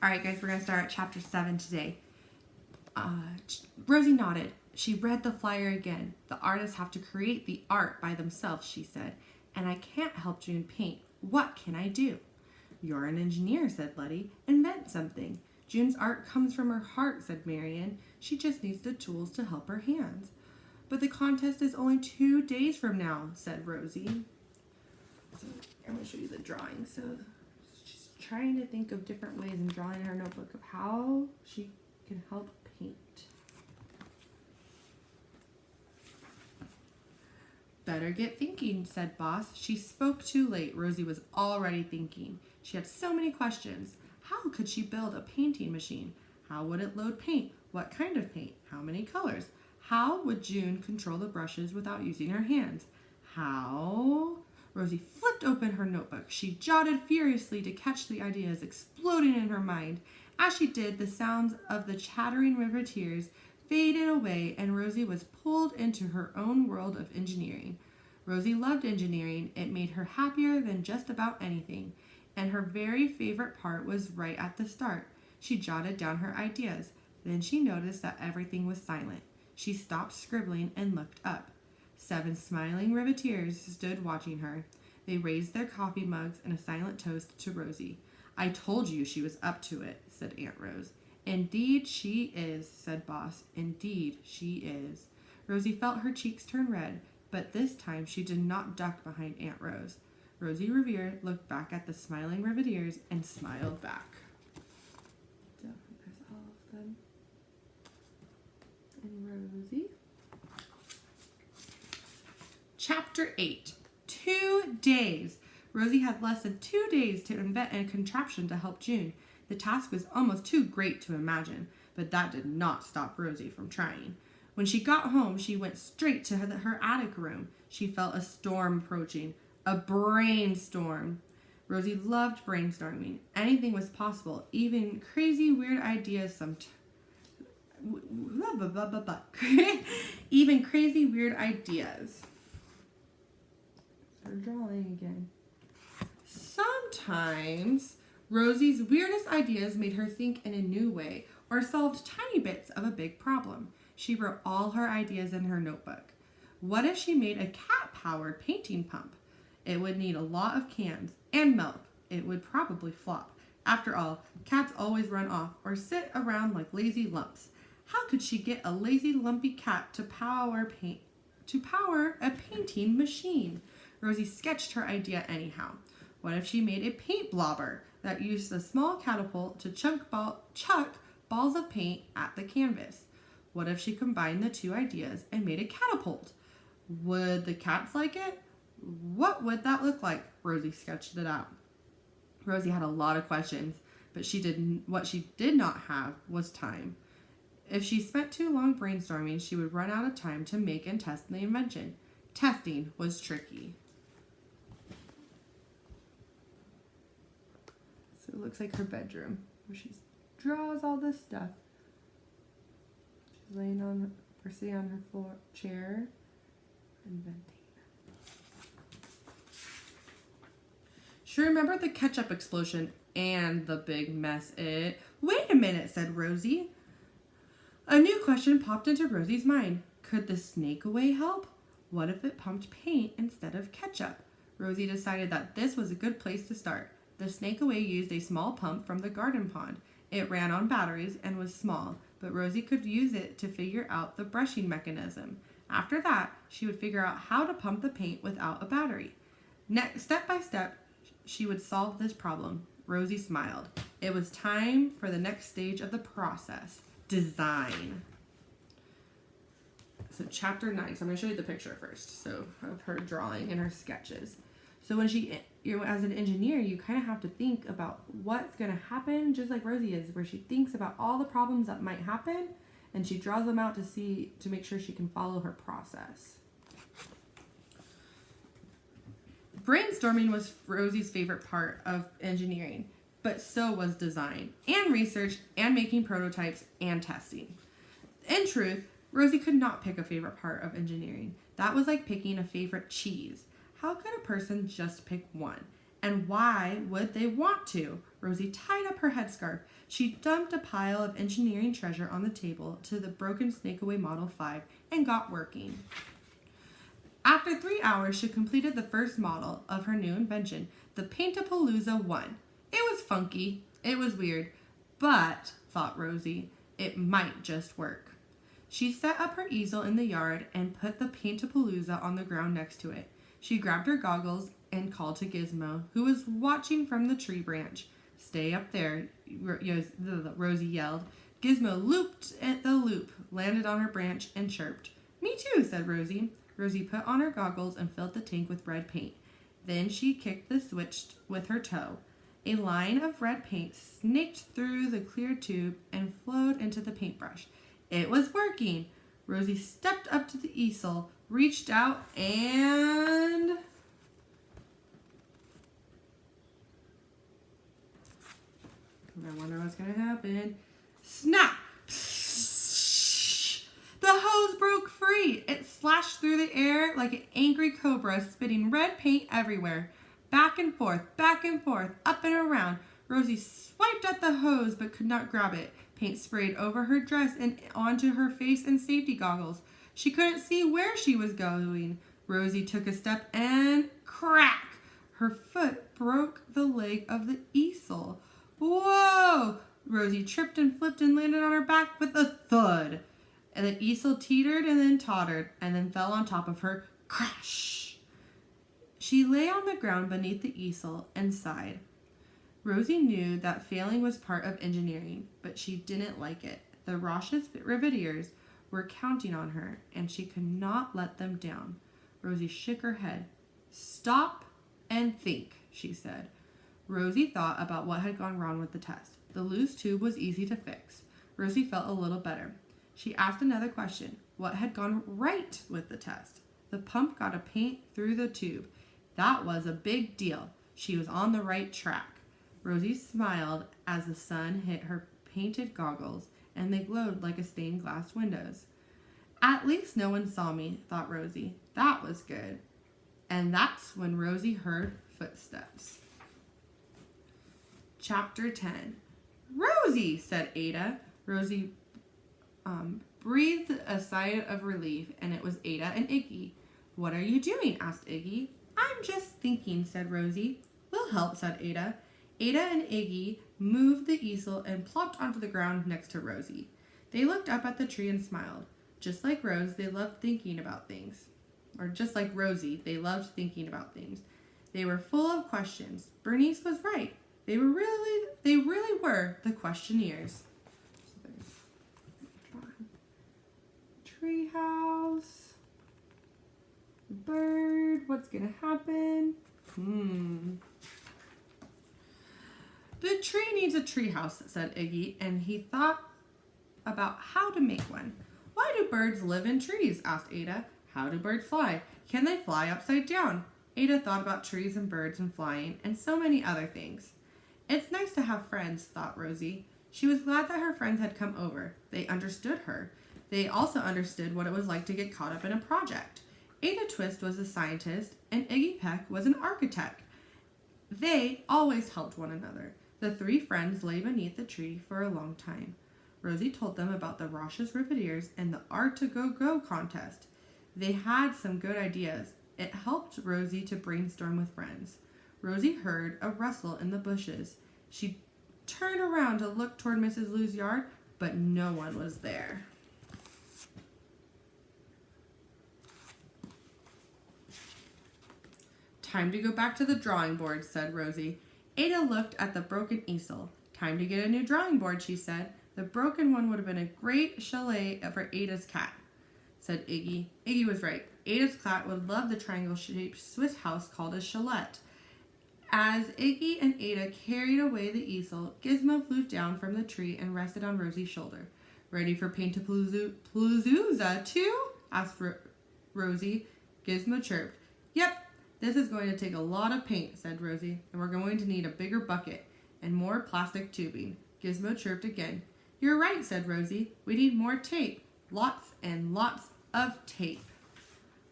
All right, guys, we're going to start at chapter 7 today. Rosie nodded. She read the flyer again. The artists have to create the art by themselves, she said. And I can't help June paint. What can I do? You're an engineer, said Letty. Invent something. June's art comes from her heart, said Marian. She just needs the tools to help her hands. But the contest is only 2 days from now, said Rosie. So I'm going to show you the drawing. So she's trying to think of different ways in drawing her notebook of how she can help paint. Better get thinking, said Boss. She spoke too late. Rosie was already thinking. She had so many questions. How could she build a painting machine? How would it load paint? What kind of paint? How many colors? How would June control the brushes without using her hands? How? Rosie flipped open her notebook. She jotted furiously to catch the ideas exploding in her mind. As she did, the sounds of the chattering Riveters faded away, and Rosie was pulled into her own world of engineering. Rosie loved engineering. It made her happier than just about anything. And her very favorite part was right at the start. She jotted down her ideas. Then she noticed that everything was silent. She stopped scribbling and looked up. 7 smiling Riveters stood watching her. They raised their coffee mugs in a silent toast to Rosie. I told you she was up to it, said Aunt Rose. Indeed she is, said Boss. Indeed she is. Rosie felt her cheeks turn red, but this time she did not duck behind Aunt Rose. Rosie Revere looked back at the smiling Riveters and smiled back. So there's all of them. And Rosie. Chapter 8. 2 days. Rosie had less than 2 days to invent a contraption to help June. The task was almost too great to imagine, but that did not stop Rosie from trying. When she got home, she went straight to her attic room. She felt a storm approaching. A brainstorm. Rosie loved brainstorming. Anything was possible, even crazy, weird ideas even crazy, weird ideas. Start drawing again. Sometimes Rosie's weirdest ideas made her think in a new way or solved tiny bits of a big problem. She wrote all her ideas in her notebook. What if she made a cat-powered painting pump? It would need a lot of cans and milk. It would probably flop. After all, cats always run off or sit around like lazy lumps. How could she get a lazy lumpy cat to power a painting machine? Rosie sketched her idea anyhow. What if she made a paint blobber that used a small catapult to chuck balls of paint at the canvas? What if she combined the two ideas and made a catapult? Would the cats like it? What would that look like? Rosie sketched it out. Rosie had a lot of questions, but what she did not have was time. If she spent too long brainstorming, she would run out of time to make and test the invention. Testing was tricky. So it looks like her bedroom, where she draws all this stuff. She's sitting on her chair, inventing. She remembered the ketchup explosion and the big mess Wait a minute, said Rosie. A new question popped into Rosie's mind. Could the snake away help? What if it pumped paint instead of ketchup? Rosie decided that this was a good place to start. The snake away used a small pump from the garden pond. It ran on batteries and was small, but Rosie could use it to figure out the brushing mechanism. After that, she would figure out how to pump the paint without a battery. Step by step, she would solve this problem. Rosie smiled. It was time for the next stage of the process, design. So chapter 9. So I'm going to show you the picture first. So of her drawing and her sketches. So when as an engineer, you kind of have to think about what's going to happen, just like Rosie is, where she thinks about all the problems that might happen, and she draws them out to make sure she can follow her process. Brainstorming was Rosie's favorite part of engineering, but so was design and research and making prototypes and testing. In truth, Rosie could not pick a favorite part of engineering. That was like picking a favorite cheese. How could a person just pick one? And why would they want to? Rosie tied up her headscarf. She dumped a pile of engineering treasure on the table to the broken Snakeaway Model 5 and got working. After 3 hours, she completed the first model of her new invention, the Paintapalooza 1. It was funky, it was weird, but, thought Rosie, it might just work. She set up her easel in the yard and put the Paintapalooza on the ground next to it. She grabbed her goggles and called to Gizmo, who was watching from the tree branch. "Stay up there," Rosie yelled. Gizmo looped at the loop, landed on her branch, and chirped. "Me too," said Rosie. Rosie put on her goggles and filled the tank with red paint. Then she kicked the switch with her toe. A line of red paint snaked through the clear tube and flowed into the paintbrush. It was working. Rosie stepped up to the easel, reached out, and... I wonder what's going to happen. Snap! The hose broke free. It slashed through the air like an angry cobra, spitting red paint everywhere. Back and forth, up and around. Rosie swiped at the hose but could not grab it. Paint sprayed over her dress and onto her face and safety goggles. She couldn't see where she was going. Rosie took a step and crack! Her foot broke the leg of the easel. Whoa! Rosie tripped and flipped and landed on her back with a thud. And the easel teetered and then tottered and then fell on top of her. Crash! She lay on the ground beneath the easel and sighed. Rosie knew that failing was part of engineering, but she didn't like it. The Raucous Riveters were counting on her, and she could not let them down. Rosie shook her head. "Stop and think," she said. Rosie thought about what had gone wrong with the test. The loose tube was easy to fix. Rosie felt a little better. She asked another question. What had gone right with the test? The pump got a paint through the tube. That was a big deal. She was on the right track. Rosie smiled as the sun hit her painted goggles, and they glowed like stained glass windows. At least no one saw me, thought Rosie. That was good. And that's when Rosie heard footsteps. Chapter 10. "Rosie," said Ada. Rosie breathed a sigh of relief, and it was Ada and Iggy. "What are you doing?" asked Iggy. "I'm just thinking," said Rosie. "We'll help," said Ada. Ada and Iggy moved the easel and plopped onto the ground next to Rosie. They looked up at the tree and smiled. Just like Rose, they loved thinking about things. Or just like Rosie, they loved thinking about things. They were full of questions. Bernice was right. They really were the questionnaires. So there's tree house. Bird. What's gonna happen? The tree needs a tree house, said Iggy, and he thought about how to make one. Why do birds live in trees? Asked Ada. How do birds fly? Can they fly upside down? Ada thought about trees and birds and flying and so many other things. It's nice to have friends, thought Rosie. She was glad that her friends had come over. They understood her. They also understood what it was like to get caught up in a project. Ada Twist was a scientist and Iggy Peck was an architect. They always helped one another. The three friends lay beneath the tree for a long time. Rosie told them about the Raucous Riveters and the Art-to-Go-Go contest. They had some good ideas. It helped Rosie to brainstorm with friends. Rosie heard a rustle in the bushes. She turned around to look toward Mrs. Lou's yard, but no one was there. Time to go back to the drawing board, said Rosie. Ada looked at the broken easel. Time to get a new drawing board, she said. The broken one would have been a great chalet for Ada's cat, said Iggy. Iggy was right. Ada's cat would love the triangle-shaped Swiss house called a chalet. As Iggy and Ada carried away the easel, Gizmo flew down from the tree and rested on Rosie's shoulder. Ready for Paint-a-Palooza too? Asked Rosie. Gizmo chirped. Yep, this is going to take a lot of paint, said Rosie, and we're going to need a bigger bucket and more plastic tubing. Gizmo chirped again. You're right, said Rosie. We need more tape. Lots and lots of tape.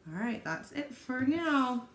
All right, that's it for now.